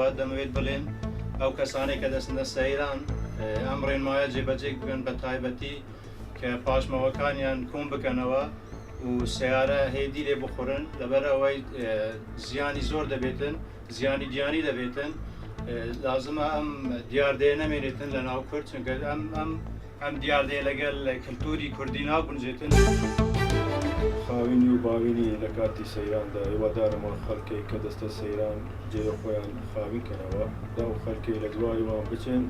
بکەنەوە دەمەوێت بڵێن ئەو کەسانێک کە دەستنە سەیران ئەم ڕێنمایە جێبەجێ بکەن بە تایبەتی کە پاشماوەکانیان کۆم بکەنەوە و سیارە هێدی لێ بخورن لەبەر ئەوەی زیانی زۆر دەبێتن زیانی گیانی دەبێتن لازمە ئەم دیاردەیە نەمێنێتن لە ناو کورد چونکە ئەم دیاردەیە لەگەل کللتوری کوردی ناگونجێتن. خاوینی و باوینی لە کاتی سەیراندا هیوادارمە خەڵکەی کە دەستە سەیران جێ خۆیان خاوینکەنەوە دا و خەڵکەی لە دواییوان بچێن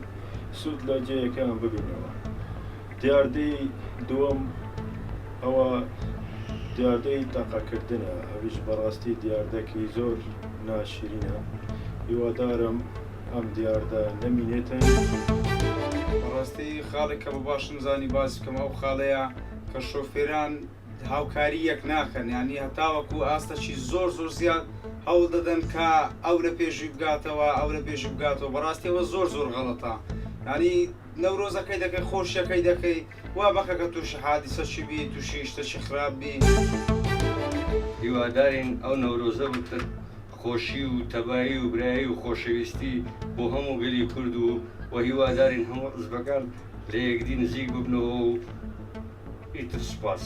سوود لە جێیەکان ببینەوە. دیاردەی دووەم ئەوە دیاردەی تاقاکردنە، ئەویش بەڕاستی دیاردەکی زۆر ناشرینە. هیوادارم ئەم دیاردە نەمینێتن. بەڕاستی خاڵێک کە بە باشم زانی باسی بکەم ئەو خاڵەیە کە شۆفێران هاوکاری یەک ناکەن، یعنی هەتاوەکو ئاستەکی زۆر زیاد هەوڵ دەدەن کە ئەو لە پێشی بگاتەوە ئەو لە پێشی بگاتەوە. بەڕاستی ئەوە زۆر غەڵەتە، ینی نەورۆزەکەی دەکەی خۆشیەکەی دەکەی وا بەکە کە تووشی حادیسەچی بی تووشی شتەی خراپ بی. هیوادارین ئەو نەورۆزە بتر خۆشی و تەبایی و برایی و خۆشەویستی بۆ هەموو گەلی کورد و هیوادارین هەموو حزبەکان لە یەکدی نزیک ببنەوە و ئیتر سوپاس.